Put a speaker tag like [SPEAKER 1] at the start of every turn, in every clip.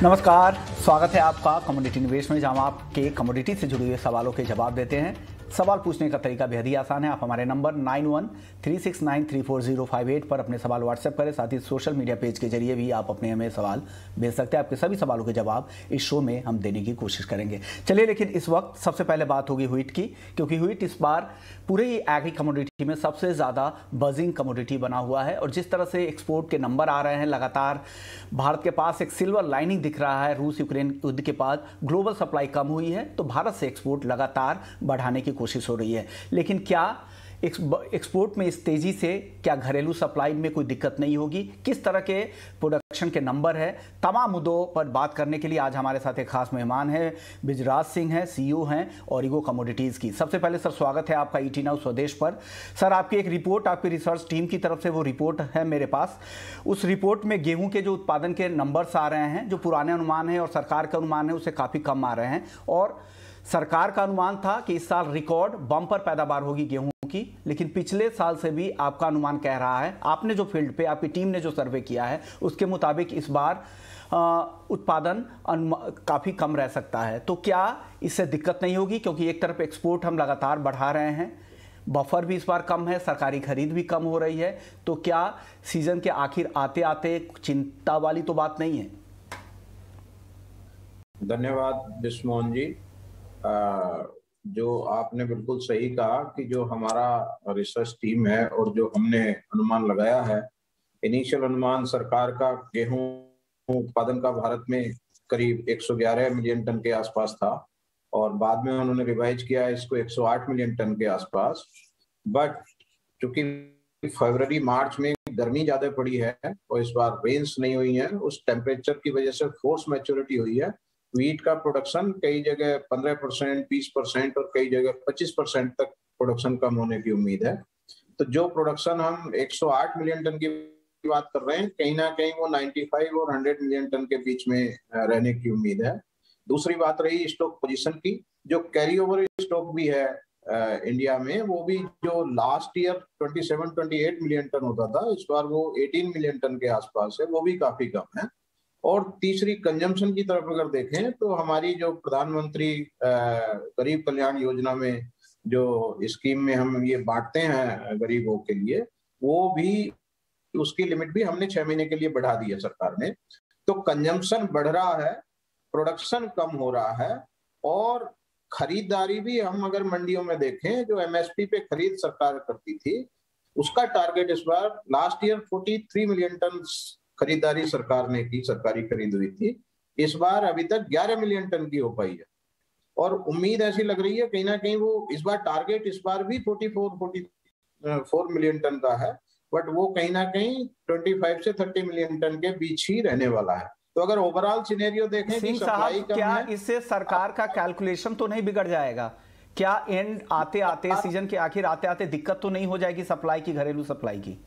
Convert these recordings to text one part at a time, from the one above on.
[SPEAKER 1] नमस्कार, स्वागत है आपका कमोडिटी निवेश में, जहां आपके कमोडिटी से जुड़े हुए सवालों के जवाब देते हैं। सवाल पूछने का तरीका बेहद ही आसान है। आप हमारे नंबर 9136934058 पर अपने सवाल व्हाट्सएप करें। साथ ही सोशल मीडिया पेज के जरिए भी आप अपने हमें सवाल भेज सकते हैं। आपके सभी सवालों के जवाब इस शो में हम देने की कोशिश करेंगे। चलिए, लेकिन इस वक्त सबसे पहले बात होगी व्हीट की, क्योंकि व्हीट इस बार पूरे ही एग्री कमोडिटी में सबसे ज़्यादा बजिंग कमोडिटी बना हुआ है। और जिस तरह से एक्सपोर्ट के नंबर आ रहे हैं, लगातार भारत के पास एक सिल्वर लाइनिंग दिख रहा है। रूस यूक्रेन युद्ध के बाद ग्लोबल सप्लाई कम हुई है, तो भारत से एक्सपोर्ट लगातार बढ़ाने की कोशिश हो रही है। लेकिन क्या एक्सपोर्ट में इस तेजी से क्या घरेलू सप्लाई में कोई दिक्कत नहीं होगी? किस तरह के प्रोडक्शन के नंबर है? तमाम मुद्दों पर बात करने के लिए आज हमारे साथ एक खास मेहमान है। बिजराज सिंह हैं, सीईओ हैं ऑरिगो कमोडिटीज की। सबसे पहले सर, स्वागत है आपका ईटी नाउ स्वदेश पर। सर, आपकी एक रिपोर्ट, आपकी रिसर्च टीम की तरफ से वो रिपोर्ट है मेरे पास। उस रिपोर्ट में गेहूं के जो उत्पादन के नंबर्स आ रहे हैं, जो पुराने अनुमान है और सरकार का अनुमान है, उससे काफ़ी कम आ रहे हैं। और सरकार का अनुमान था कि इस साल रिकॉर्ड बम्पर पैदावार होगी गेहूं की, लेकिन पिछले साल से भी आपका अनुमान कह रहा है, आपने जो फील्ड पे, आपकी टीम ने जो सर्वे किया है, उसके मुताबिक इस बार उत्पादन काफ़ी कम रह सकता है। तो क्या इससे दिक्कत नहीं होगी? क्योंकि एक तरफ एक्सपोर्ट हम लगातार बढ़ा रहे हैं, बफर भी इस बार कम है, सरकारी खरीद भी कम हो रही है, तो क्या सीजन के आखिर आते आते चिंता वाली तो बात नहीं है?
[SPEAKER 2] धन्यवाद बिस्मोहन जी। जो आपने बिल्कुल सही कहा कि जो हमारा रिसर्च टीम है और जो हमने अनुमान लगाया है, इनिशियल अनुमान सरकार का गेहूं उत्पादन का भारत में करीब 111 मिलियन टन के आसपास था, और बाद में उन्होंने रिवाइज किया इसको 108 मिलियन टन के आसपास। बट चूंकि फरवरी मार्च में गर्मी ज्यादा पड़ी है और इस बार रेंस नहीं हुई है, उस टेम्परेचर की वजह से फोर्स मैच्योरिटी हुई है। व्हीट का प्रोडक्शन कई जगह 15%, 20% और कई जगह 25% तक प्रोडक्शन कम होने की उम्मीद है। तो जो प्रोडक्शन हम 108 मिलियन टन की बात कर रहे हैं, कहीं ना कहीं वो 95 और 100 मिलियन टन के बीच में रहने की उम्मीद है। दूसरी बात रही स्टॉक पोजीशन की, जो कैरी ओवर स्टॉक भी है इंडिया में, वो भी जो लास्ट ईयर 27-28 मिलियन टन होता था, इस बार वो 18 मिलियन टन के आसपास है, वो भी काफी कम है। और तीसरी कंजम्पशन की तरफ अगर देखें तो हमारी जो प्रधानमंत्री गरीब कल्याण योजना में जो स्कीम में हम ये बांटते हैं गरीबों के लिए, वो भी उसकी लिमिट भी हमने 6 महीने के लिए बढ़ा दी है सरकार ने। तो कंजम्पशन बढ़ रहा है, प्रोडक्शन कम हो रहा है, और खरीदारी भी हम अगर मंडियों में देखें, जो एमएसपी पे खरीद सरकार करती थी, उसका टारगेट इस बार, लास्ट ईयर 43 मिलियन टन खरीदारी सरकार ने की, सरकारी खरीद हुई थी। इस बार अभी तक 11 मिलियन टन की हो पाई है, और उम्मीद ऐसी लग रही है कहीं ना कहीं वो इस बार टारगेट इस बार भी 44 मिलियन टन का है, बट वो कहीं ना कहीं 25 से 30 मिलियन टन के बीच ही रहने वाला है। तो अगर ओवरऑल सिनेरियो देखें कि सप्लाई कम
[SPEAKER 1] क्या
[SPEAKER 2] है,
[SPEAKER 1] इससे सरकार का कैलकुलेशन तो नहीं बिगड़ जाएगा? क्या एंड आते आते, सीजन के आखिर आते आते दिक्कत तो नहीं हो जाएगी सप्लाई की, घरेलू सप्लाई की?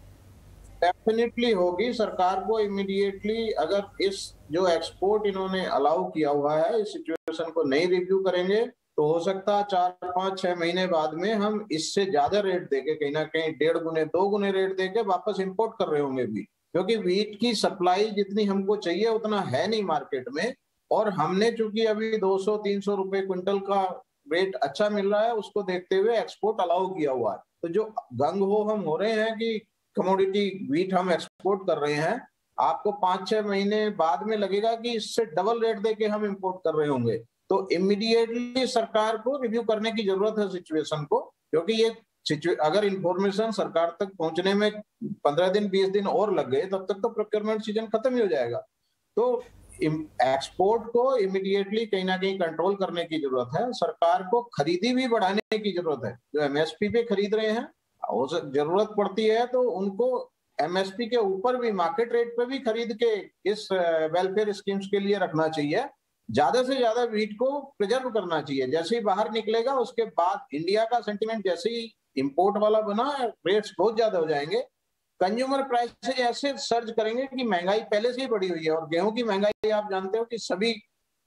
[SPEAKER 2] डेफिनेटली होगी। सरकार को इमीडिएटली अगर इस जो एक्सपोर्ट इन्होंने अलाउ किया हुआ है, इस सिचुएशन को नहीं रिव्यू करेंगे, तो हो सकता है 4-5-6 महीने बाद में हम इससे ज्यादा रेट देके, कहीं ना कहीं 1.5 गुने 2 गुने रेट देके वापस इंपोर्ट कर रहे होंगे भी, क्योंकि व्हीट की सप्लाई जितनी हमको चाहिए उतना है नहीं मार्केट में। और हमने चूंकि अभी 200-300 रुपए क्विंटल का रेट अच्छा मिल रहा है, उसको देखते हुए एक्सपोर्ट अलाउ किया हुआ है। तो जो गंग हो हम हो रहे हैं कि कमोडिटी व्हीट हम एक्सपोर्ट कर रहे हैं, आपको 5-6 महीने बाद में लगेगा कि इससे डबल रेट देके हम इंपोर्ट कर रहे होंगे। तो इमीडिएटली सरकार को रिव्यू करने की जरूरत है सिचुएशन को, क्योंकि ये अगर इंफॉर्मेशन सरकार तक पहुंचने में 15 दिन 20 दिन और लग गए, तब तक तो प्रोक्योरमेंट सीजन खत्म ही हो जाएगा। तो एक्सपोर्ट को इमीडिएटली कहीं ना कहीं कंट्रोल करने की जरूरत है। सरकार को खरीदी भी बढ़ाने की जरूरत है। जो एमएसपी पे खरीद रहे हैं, जरूरत पड़ती है तो उनको एमएसपी के ऊपर भी, मार्केट रेट पे भी खरीद के इस वेलफेयर स्कीम्स के लिए रखना चाहिए। ज्यादा से ज्यादा व्हीट को प्रिजर्व करना चाहिए। जैसे ही बाहर निकलेगा, उसके बाद इंडिया का सेंटिमेंट जैसे ही इंपोर्ट वाला बना, रेट्स बहुत ज्यादा हो जाएंगे, कंज्यूमर प्राइसेस ऐसे सर्ज करेंगे कि महंगाई पहले से ही बढ़ी हुई है। और गेहूं की महंगाई आप जानते हो कि सभी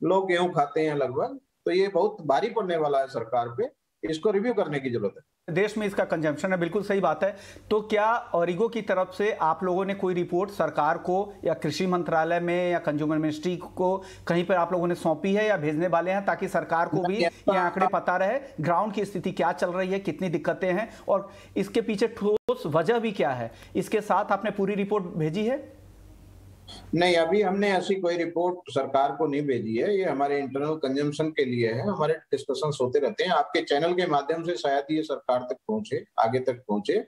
[SPEAKER 2] लोग गेहूं खाते हैं लगभग, तो ये बहुत भारी पड़ने वाला है सरकार पे। इसको रिव्यू करने की जरूरत है।
[SPEAKER 1] देश में इसका कंजम्पशन है, बिल्कुल सही बात है। तो क्या ओरिगो की तरफ से आप लोगों ने कोई रिपोर्ट सरकार को या कृषि मंत्रालय में या कंज्यूमर मिनिस्ट्री को कहीं पर आप लोगों ने सौंपी है या भेजने वाले हैं, ताकि सरकार को भी ये आंकड़े पता रहे, ग्राउंड की स्थिति क्या चल रही है, कितनी दिक्कतें हैं और इसके पीछे ठोस वजह भी क्या है? इसके साथ आपने पूरी रिपोर्ट भेजी है?
[SPEAKER 2] नहीं, अभी हमने ऐसी कोई रिपोर्ट सरकार को नहीं भेजी है। ये हमारे इंटरनल कंजम्पशन के लिए है। हमारे डिस्कशंस होते रहते हैं। आपके चैनल के माध्यम से शायद ये सरकार तक पहुंचे, आगे तक पहुंचे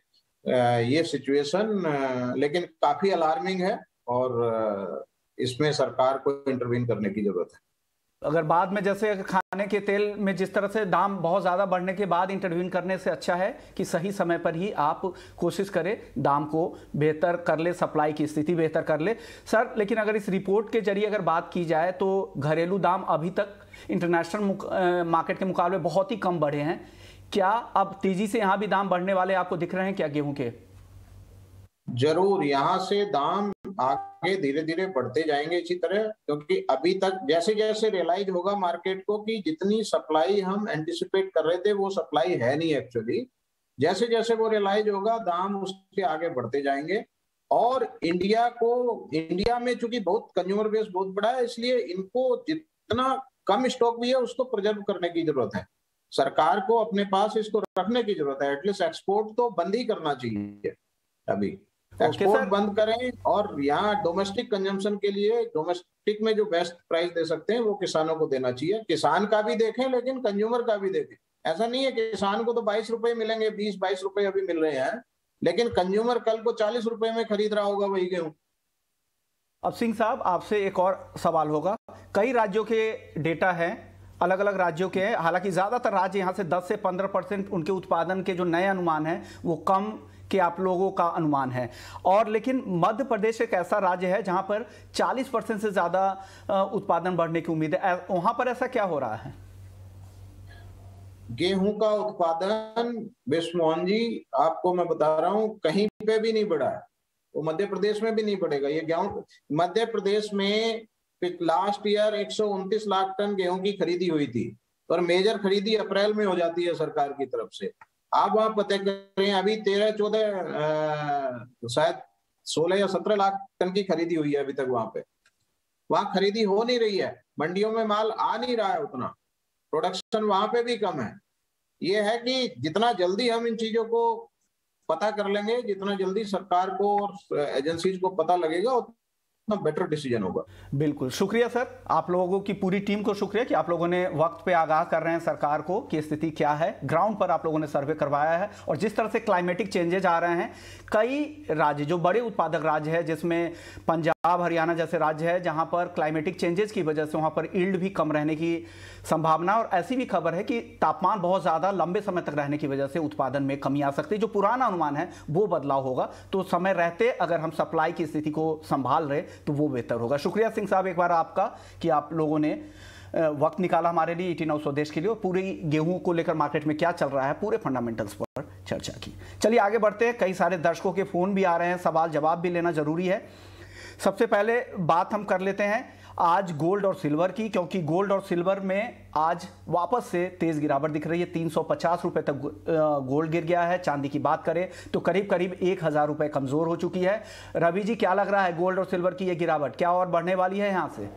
[SPEAKER 2] ये सिचुएशन, लेकिन काफी अलार्मिंग है और इसमें सरकार को इंटरवीन करने की जरूरत है।
[SPEAKER 1] अगर बाद में जैसे खाने के तेल में जिस तरह से दाम बहुत ज़्यादा बढ़ने के बाद इंटरवीन करने से अच्छा है कि सही समय पर ही आप कोशिश करें दाम को बेहतर कर ले, सप्लाई की स्थिति बेहतर कर ले। सर, लेकिन अगर इस रिपोर्ट के जरिए अगर बात की जाए तो घरेलू दाम अभी तक इंटरनेशनल मार्केट के मुकाबले बहुत ही कम बढ़े हैं। क्या अब तेजी से यहाँ भी दाम बढ़ने वाले आपको दिख रहे हैं क्या गेहूं के?
[SPEAKER 2] जरूर, यहाँ से दाम आगे धीरे धीरे बढ़ते जाएंगे इसी तरह, क्योंकि अभी तक जैसे जैसे रियलाइज होगा मार्केट को कि जितनी सप्लाई हम एंटिसिपेट कर रहे थे वो सप्लाई है नहीं एक्चुअली, जैसे जैसे वो रियलाइज होगा दाम उसके आगे बढ़ते जाएंगे। और इंडिया में चूंकि बहुत कंज्यूमर बेस बहुत बड़ा है, इसलिए इनको जितना कम स्टॉक भी है उसको प्रिजर्व करने की जरूरत है। सरकार को अपने पास इसको रखने की जरूरत है। एटलीस्ट एक्सपोर्ट तो बंद ही करना चाहिए। अभी एक्सपोर्ट बंद करें और यहाँ डोमेस्टिक कंजम्पशन के लिए डोमेस्टिक में जो बेस्ट प्राइस दे सकते हैं वो किसानों को देना चाहिए। किसान का भी देखें लेकिन कंज्यूमर का भी देखें। ऐसा नहीं है किसान को तो 22 रुपए मिलेंगे, 20-22 रुपए अभी मिल रहे हैं, लेकिन कंज्यूमर कल को 40 रुपए में खरीद रहा होगा वही गेहूं।
[SPEAKER 1] अब सिंह साहब, आपसे एक और सवाल होगा। कई राज्यों के डेटा है, अलग अलग राज्यों के हैं, हालांकि ज्यादातर राज्य यहाँ से 10 से 15% उनके उत्पादन के जो नए अनुमान है वो कम कि आप लोगों का अनुमान है। और लेकिन मध्य प्रदेश एक ऐसा राज्य है जहां पर 40% से ज्यादा उत्पादन बढ़ने की उम्मीद है। वहां पर ऐसा क्या हो रहा है?
[SPEAKER 2] गेहूं का उत्पादन विश्वमोहन जी, आपको मैं बता रहा हूं, कहीं पे भी नहीं बढ़ा है। वो मध्य प्रदेश में भी नहीं बढ़ेगा। ये गेहूं मध्य प्रदेश में लास्ट ईयर 129 लाख टन गेहूं की खरीदी हुई थी और मेजर खरीदी अप्रैल में हो जाती है सरकार की तरफ से। आप वहां पता करें, अभी 13-14 शायद 16 या 17 लाख टन की खरीदी हुई है अभी तक। वहां खरीदी हो नहीं रही है, मंडियों में माल आ नहीं रहा है, उतना प्रोडक्शन वहां पे भी कम है। ये है कि जितना जल्दी हम इन चीजों को पता कर लेंगे, जितना जल्दी सरकार को और एजेंसीज को पता लगेगा उतना बेटर डिसीजन होगा।
[SPEAKER 1] बिल्कुल, शुक्रिया सर, आप लोगों की पूरी टीम को शुक्रिया कि आप लोगों ने वक्त पे आगाह कर रहे हैं सरकार को कि स्थिति क्या है। ग्राउंड पर आप लोगों ने सर्वे करवाया है और जिस तरह से क्लाइमेटिक चेंजेज आ रहे हैं, कई राज्य जो बड़े उत्पादक राज्य है जिसमें पंजाब हरियाणा जैसे राज्य है जहां पर क्लाइमेटिक चेंजेस की वजह से वहां पर यील्ड भी कम रहने की संभावना, और ऐसी भी खबर है कि तापमान बहुत ज्यादा लंबे समय तक रहने की वजह से उत्पादन में कमी आ सकती है। जो पुराना अनुमान है वो बदलाव होगा, तो समय रहते अगर हम सप्लाई की स्थिति को संभाल रहे तो वो बेहतर होगा। शुक्रिया सिंह साहब एक बार आपका कि आप लोगों ने वक्त निकाला हमारे लिए 18 हाउस स्वदेश के लिए और पूरी गेहूं को लेकर मार्केट में क्या चल रहा है पूरे फंडामेंटल्स पर चर्चा की। चलिए आगे बढ़ते हैं। कई सारे दर्शकों के फोन भी आ रहे हैं, सवाल जवाब भी लेना जरूरी है। सबसे पहले बात हम कर लेते हैं आज गोल्ड और सिल्वर की, क्योंकि गोल्ड और सिल्वर में आज वापस से तेज गिरावट दिख रही है। 350 रुपए तक गोल्ड गिर गया है। चांदी की बात करें तो करीब करीब 1000 रुपए कमजोर हो चुकी है। रवि जी, क्या लग रहा है गोल्ड और सिल्वर की ये गिरावट क्या और बढ़ने वाली है यहाँ से?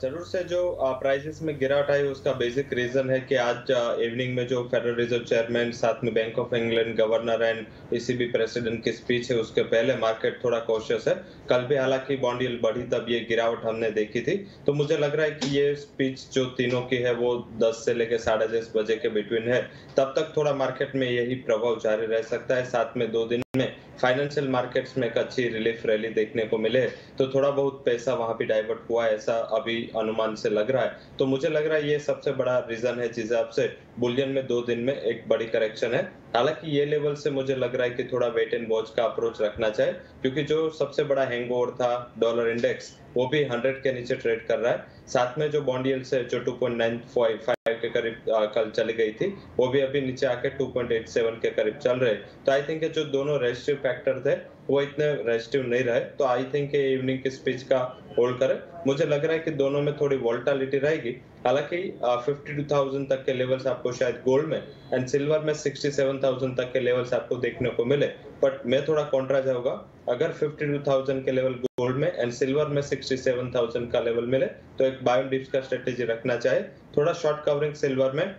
[SPEAKER 3] जरूर से जो प्राइसेस में गिरावट आई उसका बेसिक रीजन है कि आज इवनिंग में जो फेडरल रिजर्व चेयरमैन साथ में bank of England governor and ECB president की स्पीच है, उसके पहले मार्केट थोड़ा कॉशियस है। कल भी हालांकि बॉन्ड यील्ड बढ़ी तब ये गिरावट हमने देखी थी। तो मुझे लग रहा है कि ये स्पीच जो तीनों की है वो 10 से लेकर 10:30 बजे के बिटवीन है, तब तक थोड़ा मार्केट में यही प्रभाव जारी रह सकता है। साथ में 2 दिन में फाइनेंशियल मार्केट्स में एक अच्छी रिलीफ रैली देखने को मिले तो थोड़ा बहुत पैसा वहां भी डाइवर्ट हुआ है, ऐसा अभी अनुमान से लग रहा है। तो मुझे लग रहा है ये सबसे बड़ा रीजन है जिस हिसाब से बुलियन में 2 दिन में एक बड़ी करेक्शन है। हालांकि ये लेवल से मुझे लग रहा है कि थोड़ा वेट एंड वॉच का अप्रोच रखना चाहिए, क्योंकि जो सबसे बड़ा हैंगओवर था डॉलर इंडेक्स वो भी 100 के नीचे ट्रेड कर रहा है। साथ में जो बॉन्ड यील्ड से जो 2.95 के करीब कल चली गई थी वो भी अभी नीचे आके 2.87 के करीब चल रहे। तो आई थिंक जो दोनों रेजिस्टिव फैक्टर थे वो इतने रेस्टिव नहीं रहे, तो आई थिंक इवनिंग की स्पीच का होल्ड करें। मुझे लग रहा है कि दोनों में थोड़ी वोलेटिलिटी रहेगी। हालांकि 52,000 तक के लेवल्स आपको शायद गोल्ड में एंड सिल्वर में 67,000 तक के लेवल्स आपको देखने को मिले, बट मैं थोड़ा कॉन्ट्रा जाऊंगा। अगर 52,000 के लेवल गोल्ड में एंड सिल्वर में 67,000 का लेवल मिले तो एक बाय ऑन डिप्स का स्ट्रेटेजी रखना चाहिए। थोड़ा शॉर्ट कवरिंग सिल्वर में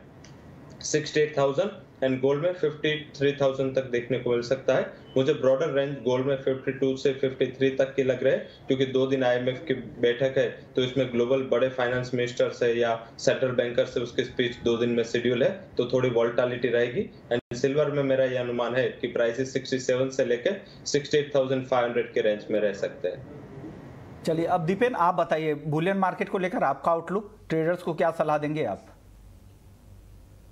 [SPEAKER 3] 68,000 एंड गोल्ड में 53,000 तक देखने को मिल सकता है। मुझे ब्रॉडर रेंज गोल्ड में 52 से 53 तक की लग रहे हैं, क्योंकि 2 दिन IMF की बैठक है, तो इसमें ग्लोबल बड़े फाइनेंस मिनिस्टर से या सेंट्रल बैंकर से उसकी स्पीच 2 दिन में शेड्यूल है, तो थोड़ी वोलेटिलिटी रहेगी। एंड सिल्वर में मेरा यह अनुमान है कि प्राइसेस 67 से लेकर 68,500 के रेंज में रह सकते हैं।
[SPEAKER 1] चलिए, अब दीपेन आप बताइए बुलियन मार्केट को लेकर आपका आउटलुक, ट्रेडर्स को क्या सलाह देंगे आप?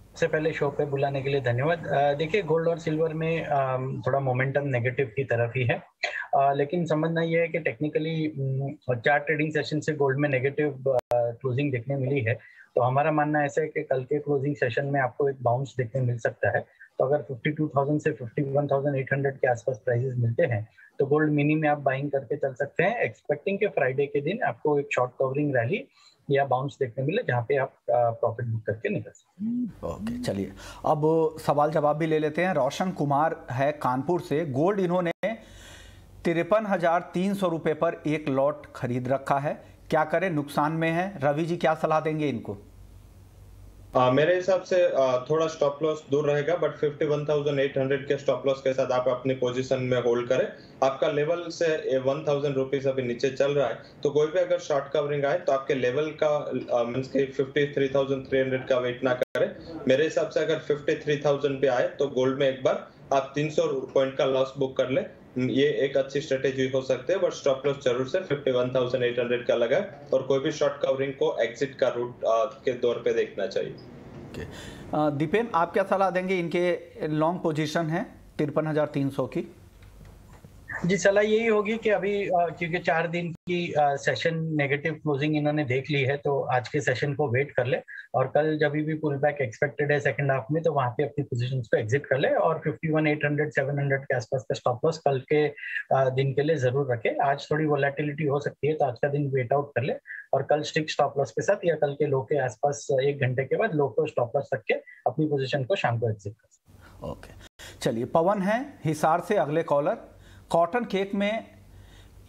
[SPEAKER 4] सबसे पहले शो पे बुलाने के लिए धन्यवाद। देखिए, गोल्ड और सिल्वर में थोड़ा मोमेंटम नेगेटिव की तरफ ही है, लेकिन समझना यह है कि टेक्निकली 4 ट्रेडिंग सेशन से गोल्ड में नेगेटिव क्लोजिंग देखने मिली है। तो हमारा मानना ऐसा है कि कल के क्लोजिंग सेशन में आपको एक बाउंस देखने मिल सकता है। तो अगर 52,000 से 51,800 के आसपास प्राइसेस मिलते हैं तो गोल्ड मिनी में आप बाइंग करके चल सकते हैं, एक्सपेक्टिंग के फ्राइडे के दिन आपको एक शॉर्ट कवरिंग रैली या बाउंस देखने मिले जहां पे आप प्रॉफिट बुक करके निकल सकते हैं।
[SPEAKER 1] ओके, चलिए अब सवाल जवाब भी ले लेते हैं। रोशन कुमार है कानपुर से। गोल्ड इन्होंने 53,300 रुपए पर एक लॉट खरीद रखा है, क्या करें, नुकसान में है। रवि जी क्या सलाह देंगे इनको?
[SPEAKER 3] मेरे हिसाब से थोड़ा स्टॉप लॉस दूर रहेगा, बट 51,800 के स्टॉप लॉस के साथ आप अपनी पोजीशन में होल्ड करें। आपका लेवल से 1,000 रुपीज अभी नीचे चल रहा है, तो कोई भी अगर शॉर्ट कवरिंग आए तो आपके लेवल का मींस के 53,300 का वेट ना करें। मेरे हिसाब से अगर 53,000 पे आए तो गोल्ड में एक बार आप 300 पॉइंट का लॉस बुक कर ले, ये एक अच्छी स्ट्रेटेजी हो सकती है। बट स्टॉप लॉस जरूर से 51,800 का लगा, और कोई भी शॉर्ट कवरिंग को एग्जिट का रूट के दौर पे देखना चाहिए।
[SPEAKER 1] दीपेन आप क्या सलाह देंगे? इनके लॉन्ग पोजीशन है 53,300 की।
[SPEAKER 4] जी, सलाह यही होगी कि अभी क्योंकि 4 दिन की सेशन नेगेटिव क्लोजिंग इन्होंने देख ली है, तो आज के सेशन को वेट कर ले, और कल जब भी पुल बैक एक्सपेक्टेड है सेकंड हाफ में तो वहां पे अपनी पोजीशंस को एग्जिट कर ले, और 51,800 700 के आसपास का स्टॉप लॉस कल के दिन के लिए जरूर रखे। आज थोड़ी वोलेटिलिटी हो सकती है, तो आज का दिन वेट आउट कर ले, और कल स्ट्रिक्ट स्टॉप लॉस के साथ या कल के लो के आसपास 1 घंटे के बाद लो को स्टॉप लॉस रख के अपनी पोजीशन को शाम को एग्जिट कर।
[SPEAKER 1] ओके, चलिए पवन है हिसार से अगले कॉलर। कॉटन केक में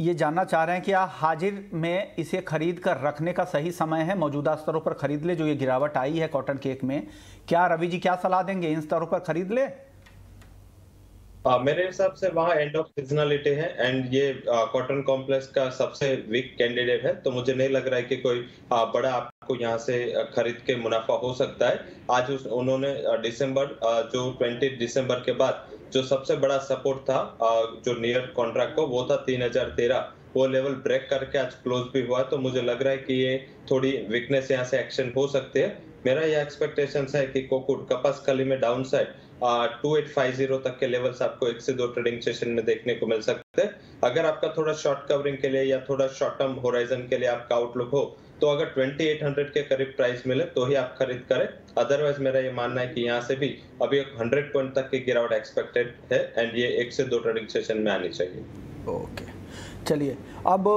[SPEAKER 1] ये जानना चाह रहे हैं कि हाजिर में इसे खरीद कर रखने का सही समय है, मौजूदा स्तरों पर खरीद ले, जो ये गिरावट आई है कॉटन केक में, क्या रवि जी क्या सलाह देंगे, इन स्तरों पर खरीद ले?
[SPEAKER 3] मेरे हिसाब से वहाँ एंड ऑफ सीजनलिटी है, एंड ये कॉटन कॉम्प्लेक्स का सबसे वीक कैंडिडेट है, तो मुझे नहीं लग रहा है कि कोई बड़ा आपको यहाँ से खरीद के मुनाफा हो सकता है। आज उन्होंने दिसंबर जो 20 दिसंबर के बाद जो सबसे बड़ा सपोर्ट था जो नियर कॉन्ट्रैक्ट को, वो था 3,013। वो लेवल ब्रेक करके आज क्लोज भी हुआ, तो मुझे लग रहा है कि ये थोड़ी वीकनेस यहाँ से एक्शन हो सकती है। मेरा यह एक्सपेक्टेशन है कि कोकुट कपास कली में डाउन साइड 2850 तक के लेवल्स आपको 1 से 2 ट्रेडिंग सेशन में देखने को मिल सकते हैं। अगर आपका थोड़ा शॉर्ट कवरिंग के लिए या थोड़ा शॉर्ट टर्म होराइजन के लिए आपका आउटलुक हो, तो अगर 2800 के करीब प्राइस मिले तो ही आप खरीद करें। अदरवाइज मेरा ये मानना है कि यहाँ से भी अभी 100 पॉइंट तक की गिरावट एक्सपेक्टेड है, एंड ये 1 से 2 ट्रेडिंग सेशन में आनी चाहिए।
[SPEAKER 1] ओके, चलिए अब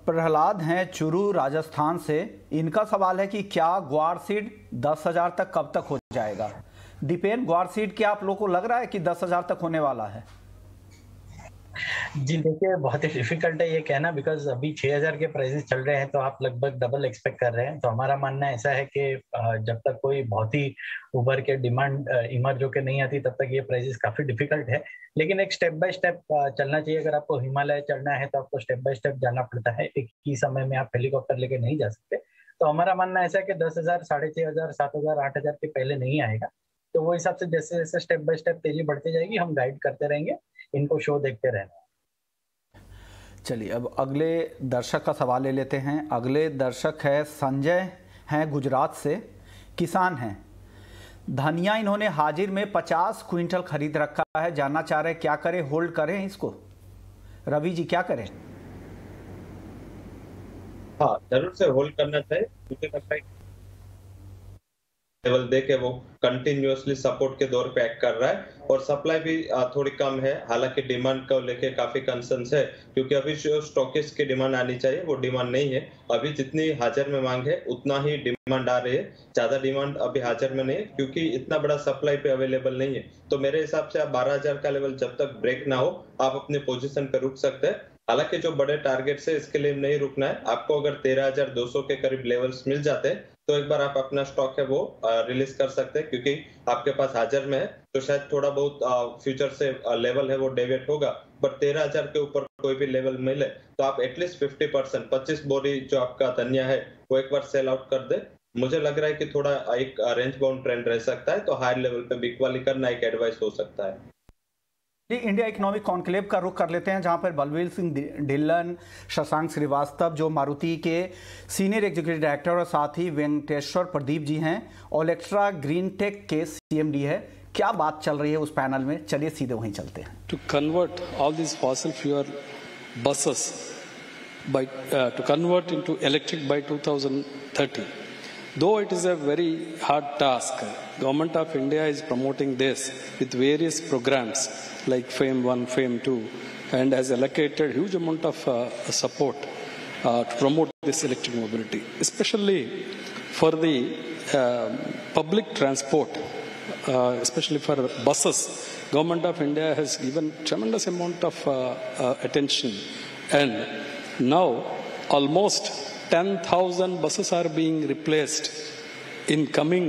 [SPEAKER 1] प्रहलाद हैं चुरू राजस्थान से। इनका सवाल है कि क्या ग्वार सीड 10,000 तक कब तक हो जाएगा? दीपेन, ग्वार सीड क्या आप लोगों को लग रहा है कि 10,000 तक होने वाला है?
[SPEAKER 4] जी देखिए, बहुत ही डिफिकल्ट है ये कहना, बिकॉज अभी 6,000 के प्राइसेस चल रहे हैं, तो आप लगभग डबल एक्सपेक्ट कर रहे हैं। तो हमारा मानना ऐसा है कि जब तक कोई बहुत ही उभर के डिमांड इमर्ज होकर नहीं आती तब तक ये प्राइसेस काफी डिफिकल्ट है। लेकिन एक स्टेप बाय स्टेप चलना चाहिए। अगर आपको हिमालय चढ़ना है तो आपको स्टेप बाय स्टेप जाना पड़ता है, एक ही समय में आप हेलीकॉप्टर लेके नहीं जा सकते। तो हमारा मानना ऐसा है कि 10,000, 6,500, 7,000, 8,000 के पहले नहीं आएगा। तो वो हिसाब से जैसे जैसे स्टेप बाय स्टेप तेजी बढ़ती जाएगी हम गाइड करते रहेंगे, इनको शो देखते रहना।
[SPEAKER 1] चलिए अब अगले दर्शक का सवाल ले लेते हैं। अगले दर्शक है संजय हैं गुजरात से, किसान हैं। धनिया इन्होंने हाजिर में 50 क्विंटल खरीद रखा है, जानना चाह रहे हैं क्या करें, होल्ड करें इसको? रवि जी क्या करें?
[SPEAKER 3] हाँ, जरूर से होल्ड करना चाहिए। मुझे लगता है लेवल देके वो कंटिन्यूअसली सपोर्ट के दौर पे एक्ट कर रहा है और सप्लाई भी थोड़ी कम है। हालांकि डिमांड को लेके काफी कंसर्न्स है, क्योंकि अभी जो स्टॉकिस्ट की डिमांड आनी चाहिए वो डिमांड नहीं है। अभी जितनी हाजिर में मांग है उतना ही डिमांड आ रही है, ज्यादा डिमांड अभी हाजिर में नहीं है, क्योंकि इतना बड़ा सप्लाई पे अवेलेबल नहीं है। तो मेरे हिसाब से आप 12,000 का लेवल जब तक ब्रेक ना हो आप अपने पोजीशन पे रुक सकते हैं। हालांकि जो बड़े टारगेट्स है इसके लिए नहीं रुकना है आपको। अगर 13,200 के करीब लेवल्स मिल जाते हैं तो एक बार आप अपना स्टॉक है वो रिलीज कर सकते हैं, क्योंकि आपके पास हाजिर में है तो शायद थोड़ा बहुत फ्यूचर से लेवल है वो डेविएट होगा। बट 13,000 के ऊपर कोई भी लेवल मिले तो आप एटलीस्ट 50% 25 बोरी जो आपका धनिया है वो एक बार सेल आउट कर दे। मुझे लग रहा है कि थोड़ा एक रेंज बाउंड ट्रेंड रह सकता है, तो हायर लेवल पे बिग वाली करना एक एडवाइस हो सकता है।
[SPEAKER 1] इंडिया इकोनॉमिक कॉन्क्लेव का रुख कर लेते हैं, जहां पर बलवीर सिंह ढिल्लन, शशांक श्रीवास्तव जो मारुति के सीनियर एग्जीक्यूटिव डायरेक्टर और साथ ही वेंकटेश्वर प्रदीप जी हैं, ओलेक्ट्रा ग्रीन टेक के CMD है। क्या बात चल रही है उस पैनल में, चलिए सीधे वहीं चलते हैं।
[SPEAKER 5] To convert all this fossil fuel buses by to convert into electric by 2030. Though it is a very hard task, Government of India is promoting this with various programs like FAME 1, FAME 2, and has allocated huge amount of support to promote this electric mobility, especially for the public transport, especially for buses. Government of India has given tremendous amount of attention, and now almost 10,000 buses are being replaced in coming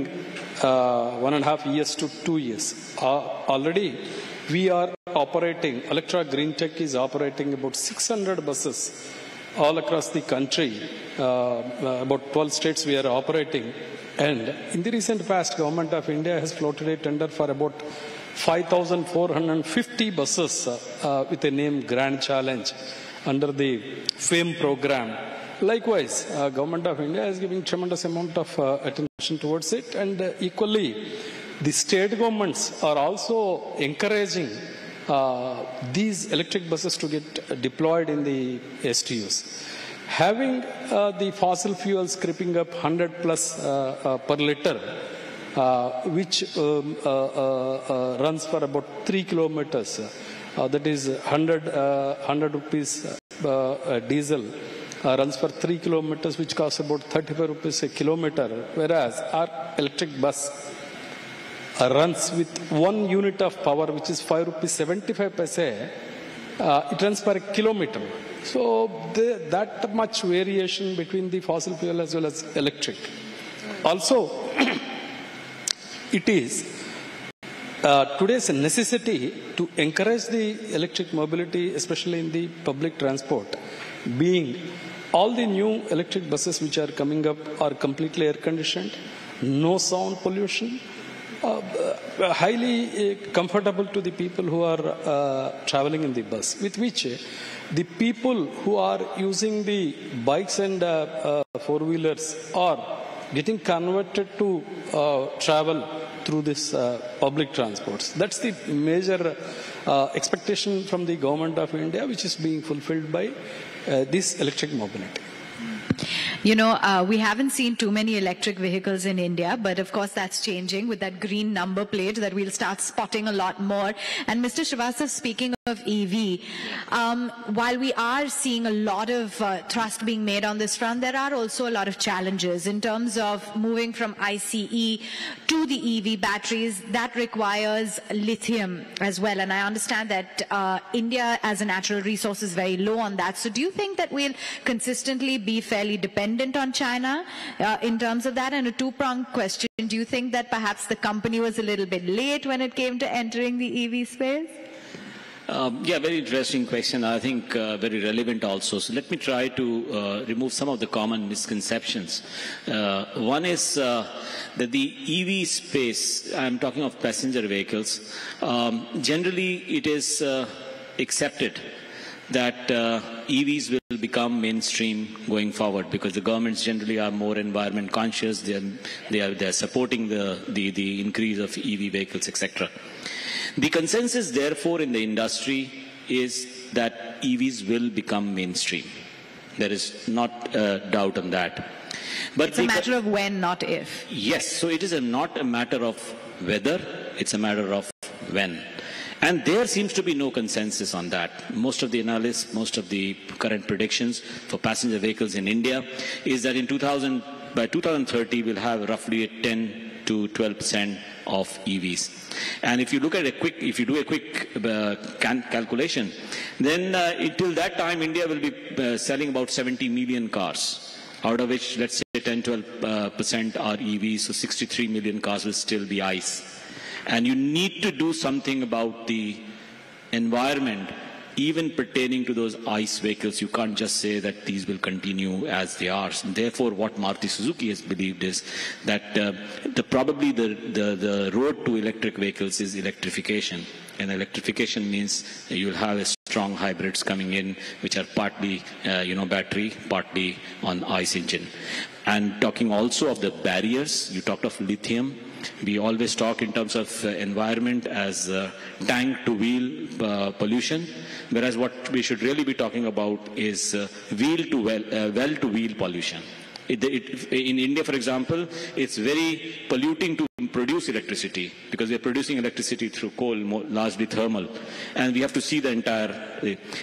[SPEAKER 5] 1.5 years to 2 years. Already we are operating, Olectra Green Tech is operating about 600 buses all across the country. About 12 states we are operating, and in the recent past Government of India has floated a tender for about 5,450 buses with a name Grand Challenge under the FAME program. Likewise, Government of India is giving tremendous amount of attention towards it, and equally the state governments are also encouraging these electric buses to get deployed in the STUs. Having the fossil fuels creeping up 100 plus per liter, which runs for about 3 kilometers, that is 100 rupees diesel runs for 3 kilometers, which costs about 35 rupees a kilometer, whereas our electric bus runs with 1 unit of power, which is 5 rupees 75 paise. It runs per kilometer. So that much variation between the fossil fuel as well as electric. Also, it is today's necessity to encourage the electric mobility, especially in the public transport, being all the new electric buses which are coming up are completely air conditioned, no sound pollution, highly comfortable to the people who are traveling in the bus, with which the people who are using the bikes and four-wheelers are getting converted to travel through this public transports. That's the major expectation from the Government of India, which is being fulfilled by this electric mobility.
[SPEAKER 6] You know, we haven't seen too many electric vehicles in India, but of course that's changing with that green number plate that we'll start spotting a lot more. And Mr. Srivastav, speaking of EV, while we are seeing a lot of thrust being made on this front, there are also a lot of challenges in terms of moving from ICE to the EV batteries. That requires lithium as well, and I understand that India as a natural resource is very low on that. So do you think that we'll consistently be fairly dependent on China in terms of that? And a two-pronged question, do you think that perhaps the company was a little bit late when it came to entering the EV space?
[SPEAKER 7] Yeah, very interesting question. I think very relevant also. So let me try to remove some of the common misconceptions. One is that the EV space, I'm talking of passenger vehicles, generally it is accepted that EVs will become mainstream going forward because the governments generally are more environment conscious. They are supporting the increase of EV vehicles, etc. The consensus, therefore, in the industry is that EVs will become mainstream. There is not a doubt on that. But
[SPEAKER 6] it's a matter of when, not if.
[SPEAKER 7] Yes, so it is not a matter of whether, it's a matter of when. And there seems to be no consensus on that. Most of the analysts, most of the current predictions for passenger vehicles in India is that by 2030 we'll have roughly a 10 to 12% of EVs. And if you look at if you do a quick calculation, then till that time India will be selling about 70 million cars, out of which let's say 10-12% are EVs, so 63 million cars will still be ICE. And you need to do something about the environment, even pertaining to those ICE vehicles. You can't just say that these will continue as they are. And therefore, what Maruti Suzuki has believed is that probably the road to electric vehicles is electrification. And electrification means you'll have a strong hybrids coming in, which are partly, battery, partly on ICE engine. And talking also of the barriers, you talked of lithium. We always talk in terms of environment as tank-to-wheel pollution, whereas what we should really be talking about is well-to-wheel pollution. In India, for example, it's very polluting to produce electricity because we are producing electricity through coal, largely thermal, and we have to see the entire.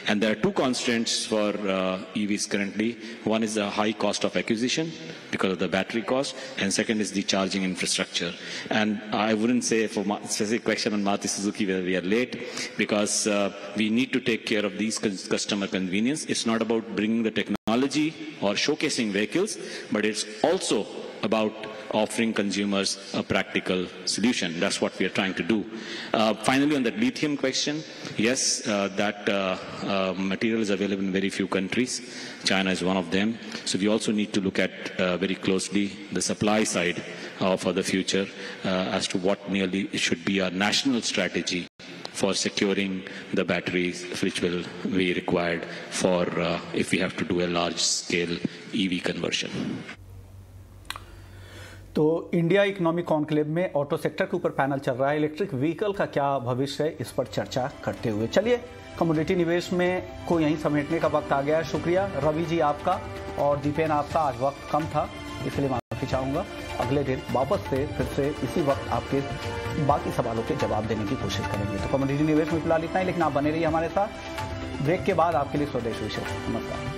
[SPEAKER 7] And there are two constraints for EVs currently. One is the high cost of acquisition because of the battery cost, and second is the charging infrastructure. And I wouldn't say for specific question on Maruti Suzuki whether we are late, because we need to take care of these customer convenience. It's not about bringing the technology or showcasing vehicles, but it's also about offering consumers a practical solution. That's what we are trying to do. Finally, on the lithium question, yes, that material is available in very few countries. China is one of them. So we also need to look at very closely the supply side for the future as to what nearly should be our national strategy for securing the batteries which will be required for if we have to do a large-scale EV conversion.
[SPEAKER 1] तो India economic conclave में auto sector के ऊपर panel चल रहा है। Electric vehicle का क्या भविष्य है, इस पर चर्चा करते हुए चलिए कमोडिटी निवेश में को यहीं समेटने का वक्त आ गया है। शुक्रिया रवि जी आपका और दीपेन आपका, आज वक्त कम था इसलिए माफी चाहूँगा। अगले दिन वापस से फिर से इसी वक्त आपके बाकी सवालों के जवाब देने की कोशिश करेंगे। तो कमोडिटी निवेश में फिलहाल इतना ही, लेकिन आप बने रहिए हमारे साथ। ब्रेक के बाद आपके लिए स्वदेश विषय। नमस्कार।